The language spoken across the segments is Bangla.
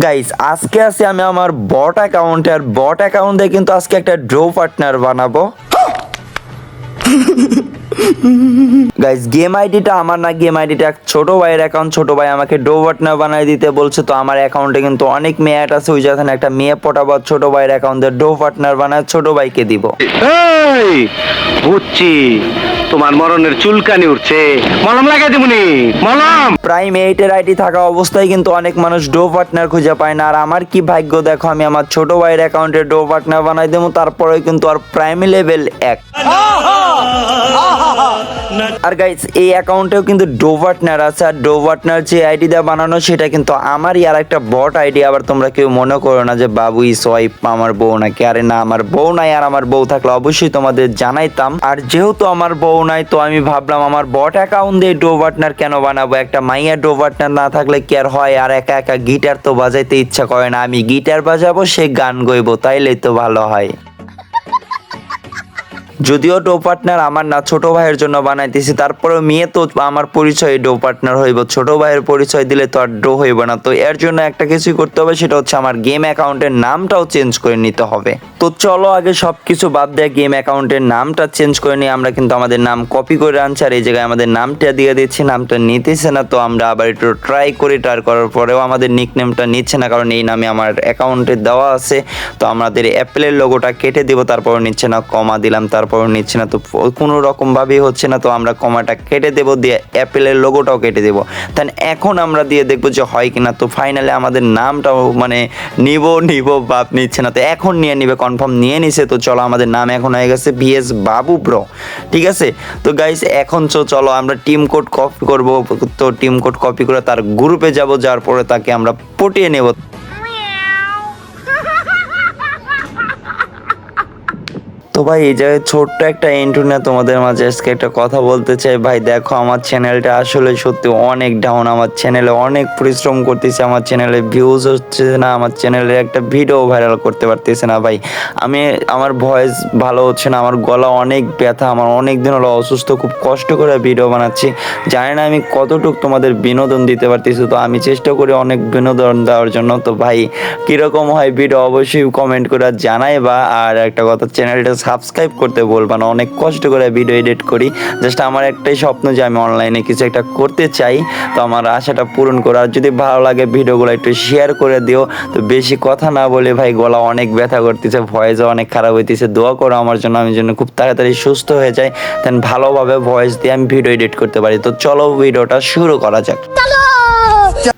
গাইস আজকে আছি আমি আমার বট অ্যাকাউন্টে, আর বট অ্যাকাউন্টে কিন্তু আজকে একটা ড্র পার্টনার বানাবো। গাইস গেম আইডিটা আমার না, গেম আইডিটা এক ছোট ভাইয়ের অ্যাকাউন্ট। ছোট ভাই আমাকে ড্র পার্টনার বানাই দিতে বলছে, তো আমার অ্যাকাউন্টে কিন্তু অনেক মেয়ে অ্যাড আছে। ওই যেখানে একটা মেয়ে পটাবো, ছোট ভাইয়ের অ্যাকাউন্টে ড্র পার্টনার বানায় ছোট ভাইকে দিব। এই বুঝছি, তোমার মরণের চুলকানি উঠছে, মলম লাগাই দিবনি মলম। প্রাইম 8-এর আইডি থাকা অবস্থায় কিন্তু অনেক মানুষ ডো পার্টনার খুঁজে পায় না, আর আমার কি ভাগ্য দেখো, আমি আমার ছোট ভাইয়ের অ্যাকাউন্টে ডো পার্টনার বানাই দেবো, তারপরে কিন্তু আর প্রাইম লেভেল 1। আর গাইস এই অ্যাকাউন্টেও কিন্তু ডো পার্টনার আছে, আর ডো পার্টনার যে আইডি দিয়ে বানানো সেটা কিন্তু আমারই আর একটা বট আইডি। আবার তোমরা কেউ মনে করো না যে বাবুই সোয়াইপ আমার বউ নাকি, আরে না, আমার বউ নাই। আর আমার বউ থাকলে অবশ্যই তোমাদের জানাইতাম, আর যেহেতু আমার বউ নাই তো আমি ভাবলাম আমার বট অ্যাকাউন্ট দিয়ে ডো পার্টনার কেন বানাবো। একটা মাইয়া ডো পার্টনার না থাকলে কি আর হয়, আর একা একা গিটার তো বাজাইতে ইচ্ছা করে না, আমি গিটার বাজাবো, সে গান গাইবো, তাইলেই তো ভালো হয়। যদিও ডো পার্টনার আমার না, ছোট ভাইয়ের জন্য বানাইতেছি, তারপরেও মেয়ে তো আমার পরিচয় ডো পার্টনার হইব, ছোট ভাইয়ের পরিচয় দিলে তো আর ডো হইব না। তো এর জন্য একটা কিছুই করতে হবে, সেটা হচ্ছে আমার গেম অ্যাকাউন্টের নামটাও চেঞ্জ করে নিতে হবে। তো চলো আগে সবকিছু বাদ দিয়ে গেম অ্যাকাউন্টের নামটা চেঞ্জ করে নিই। আমরা কিন্তু আমাদের নাম কপি করে আনছি, আর এই জায়গায় আমাদের নামটা দিয়ে দিচ্ছি। নামটা নিতেছে না, তো আমরা আবার একটু ট্রাই করি। ট্রাই করার পরেও আমাদের নিকনেমটা নিচ্ছে না, কারণ এই নামে আমার অ্যাকাউন্টে দেওয়া আছে। তো আমাদের অ্যাপেলের লোগোটা কেটে দিব, তারপর নিচ্ছে না, কমা দিলাম, তারপর নিচ্ছে না, তো কোনো রকম ভাবেই হচ্ছে না। তো আমরা কমাটা কেটে দেব, দিয়ে অ্যাপেলের লোগোটাও কেটে দেব। তাই এখন আমরা দিয়ে দেখবো যে হয় কিনা। তো ফাইনালি আমাদের নামটাও মানে নিব বাপ নিচ্ছে না, তো এখন নিয়ে নিবে, কনফার্ম নিয়ে নিছে। তো চলো আমাদের নাম এখন হয়ে গেছে ভিএস বাবু ব্রো, ঠিক আছে। তো গাইস এখন চলো আমরা টিম কোড কপি করব। তো টিম কোড কপি করে তার গ্রুপে যাব, যাওয়ার পরে তাকে আমরা পটিয়ে নেব। তো ভাই এই জায়গায় ছোট্ট একটা ইন্ট্রো নিয়ে তোমাদের মাঝে আজকে একটা কথা বলতে চাই। ভাই দেখো আমার চ্যানেলটা আসলে সত্যি অনেক ডাউন, আমার চ্যানেলে অনেক পরিশ্রম করতেছে, আমার চ্যানেলে ভিউজ হচ্ছে না, আমার চ্যানেলে একটা ভিডিও ভাইরাল করতে পারতেছে না ভাই। আমার ভয়েস ভালো হচ্ছে না, আমার গলা অনেক ব্যথা, আমার অনেক দিন হলো অসুস্থ, খুব কষ্ট করে ভিডিও বানাচ্ছি। জানি না আমি কতটুকু তোমাদের বিনোদন দিতে পারতেছি, তো আমি চেষ্টা করি অনেক বিনোদন দেওয়ার জন্য। তো ভাই কীরকম হয় ভিডিও অবশ্যই কমেন্ট করে জানাইবা। আর একটা কথা, চ্যানেলটা সাবস্ক্রাইব করতে বলবা না, অনেক কষ্ট করে ভিডিও এডিট করি। জাস্ট আমার একটাই স্বপ্ন যে আমি অনলাইনে কিছু একটা করতে চাই, তো আমার আশাটা পূরণ করো। আর যদি ভালো লাগে ভিডিওগুলো একটু শেয়ার করে দিও। তো বেশি কথা না বলে ভাই, গলা অনেক ব্যথা করতেছে, ভয়েসও অনেক খারাপ হইতেছে, দোয়া করো আমার জন্য, আমি যেন খুব তাড়াতাড়ি সুস্থ হয়ে যাই, দেন ভালোভাবে ভয়েস দিয়ে আমি ভিডিও এডিট করতে পারি। তো চলো ভিডিওটা শুরু করা যাক।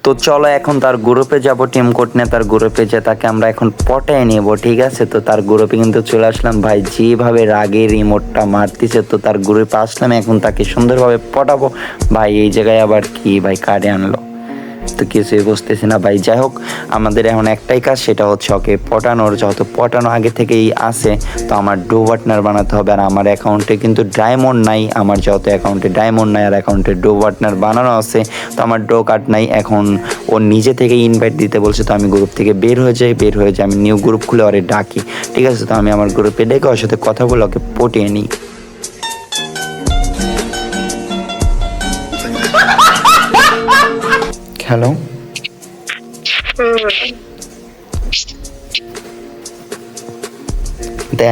তো চলো এখন তার গ্রুপে যাব, টিম কোড নিয়ে তার গ্রুপে যে তাকে আমরা এখন পটায় নেব, ঠিক আছে। তো তার গ্রুপে কিন্তু চলে আসলাম। ভাই যেভাবে রাগে রিমোটটা মারতেছে, তো তার গ্রুপে আসলাম, এখন তাকে সুন্দরভাবে পটাবো। ভাই এই জায়গায় আবার কি ভাই কার্ডে আনলো, তো কিছুই বুঝতেছি না ভাই। যাই হোক, আমাদের এখন একটাই কাজ, সেটা হচ্ছে ওকে পটানোর। যেহেতু পটানো আগে থেকেই আছে, তো আমার ডো পার্টনার বানাতে হবে। আর আমার অ্যাকাউন্টে কিন্তু ডায়মন্ড নাই, আমার যেহেতু অ্যাকাউন্টে ডায়মন্ড নাই আর অ্যাকাউন্টে ডো পার্টনার বানানো আছে, তো আমার ডো কার্ড নাই। এখন ও নিজে থেকে ইনভাইট দিতে বলছে, তো আমি গ্রুপ থেকে বের হয়ে যাই। আমি নিউ গ্রুপ খুলে ওরে ডাকি, ঠিক আছে। তো আমি আমার গ্রুপে ডেকে ওর সাথে কথা বলে ওকে পটিয়ে নিই। হ্যালো,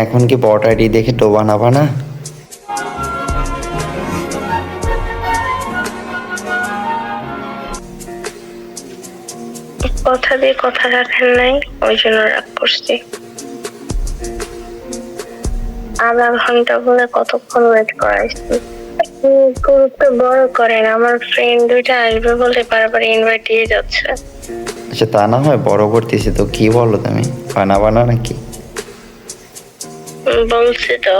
এখন কি বট আইডি দেখে টো বানাবা না? কথা দিয়ে কথা রাখেন নাই, ওই জন্য রাগ করছি। আধা ঘন্টা বলে কতক্ষণ ওয়েট করাইছি। গ্রুপটা বড় করেন, আমার ফ্রেন্ড দুইটা আসবে বলে বারবার ইনভাইট দিয়ে যাচ্ছে। আচ্ছা তা না হয় বড় করতেছি, তো কি বলো তুমি, বানাবা না নাকি? বলছি তো,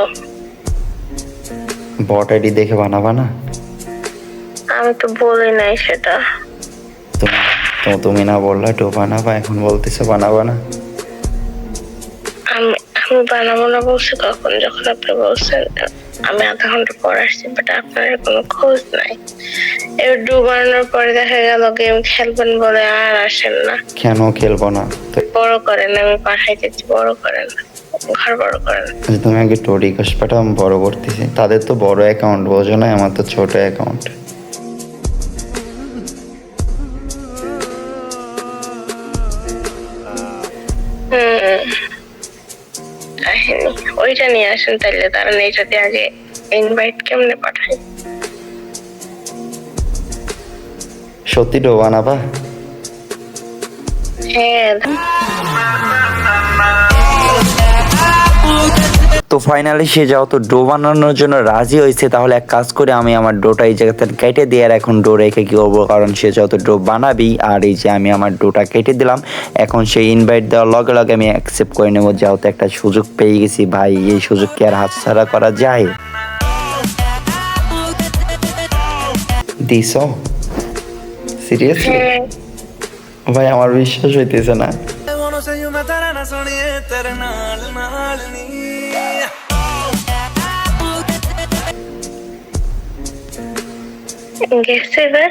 বট আইডি দেখে বানাবা না? আমি তো বলি নাই সেটা। তুমি না বললা টো বানাবা, এখন বলতেছো বানাবা না? আমি বানাবো না বলছি কখন, যখন আপনি বলছেন। আমি আধা ঘন্টা পর আসছি, বাট আপনার কোনো খোঁজ নাই। এবার বানানোর পরে দেখা গেল গেম খেলবেন বলে আর আসেন না। কেন খেলবো না? বড় করেন, আমি পাঠাই দিচ্ছি, বড় করেন, ঘর বড় করেন। তুমি আগে টো রিকোয়েস্ট পাঠাও, আমি বড় করতেছি। তাদের তো বড় অ্যাকাউন্ট, বোঝো না, আমার তো ছোট অ্যাকাউন্ট। কাহিনী ওইটা নিয়ে আসেন তাইলে, তারা এইটাতে আগে ইনভাইট কেমনে পাঠাই। সত্যি ডো বানাবা? হ্যাঁ, তো ফাইনালি সে যেহেতু ডো বানানোর জন্য রাজি হয়েছে, তাহলে এক কাজ করে আমি আমার ডোটা এই জায়গাতে কেটে দিয়ে আর এখন ডো রেখে কি করবো, কারণ সে যেহেতু ডো বানাবি। আর এই যে আমি আমার ডোটা কেটে দিলাম, এখন সে ইনভাইট দেওয়ার লগে লগে আমি অ্যাকসেপ্ট করে নেবো, যেহেতু একটা সুযোগ পেয়ে গেছি ভাই, এই সুযোগ কি আর হাতছাড়া করা যায়? দিস সিরিয়াসলি হ্যাঁ। ভাই, আমার বিশ্বাস হইতেছে না। গেছে এবার।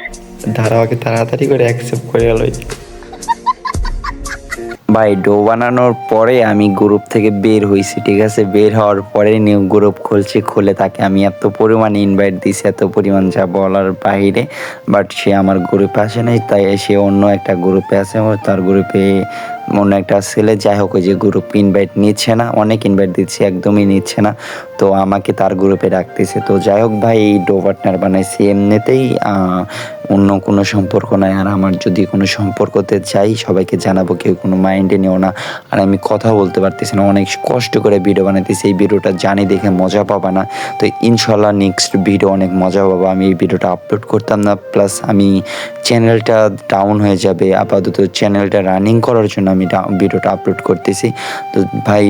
ধারাবাকে তাড়াতাড়ি করে অ্যাকসেপ্ট করে লই। ভাই ডো বানানোর পরে আমি গ্রুপ থেকে বের হয়েছি, ঠিক আছে? বের হওয়ার পরে নিউ গ্রুপ খুলছি, খুলে তাকে আমি এত পরিমাণ ইনভাইট দিছি, এত পরিমাণ যা বলার বাইরে। বাট সে আমার গ্রুপে আসে নাই, তাই সে অন্য একটা গ্রুপে আছে। তার গ্রুপে অন্য একটা ছেলে, যাই হোক, ওই যে গ্রুপ ইনভাইট নিচ্ছে না, অনেক ইনভাইট দিচ্ছে, একদমই নিচ্ছে না। তো আমাকে তার গ্রুপে রাখতেছে। তো যাই হোক ভাই, এই ডো পার্টনার বানাইছি এমনিতেই, অন্য কোনো সম্পর্ক নাই। আর আমার যদি কোনো সম্পর্কতে চাই, সবাইকে জানাবো, কেউ কোনো মাইন্ডে নিও না। আর আমি কথা বলতে পারতেছি না, অনেক কষ্ট করে ভিডিও বানাইতেছি। এই ভিডিওটা জানি দেখে মজা পাবা না, তো ইনশাল্লাহ নেক্সট ভিডিও অনেক মজা পাবো। আমি এই ভিডিওটা আপলোড করতাম না, প্লাস আমি চ্যানেলটা ডাউন হয়ে যাবে, আপাতত চ্যানেলটা রানিং করার জন্য আমি ভিডিওটা আপলোড করতেছি। তো ভাই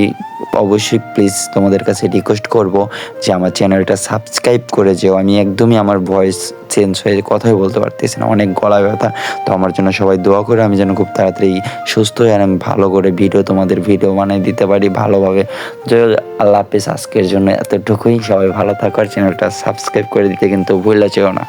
অবশ্যই প্লিজ তোমাদের কাছে রিকোয়েস্ট করব যে আমার চ্যানেলটা সাবস্ক্রাইব করে যেও। আমি একদমই, আমার ভয়েস চেঞ্জ হয়ে কথাই বলতে পারতেছি না, অনেক গলা ব্যথা। তো আমার জন্য সবাই দোয়া করে, আমি যেন খুব তাড়াতাড়ি সুস্থ হয়ে আর আমি ভালো করে তোমাদের ভিডিও বানিয়ে দিতে পারি ভালোভাবে। আল্লাহ হাফেজ, আজকের জন্য এতটুকুই। সবাই ভালো থাকো আর চ্যানেলটা সাবস্ক্রাইব করে দিতে কিন্তু ভুলে যেও না।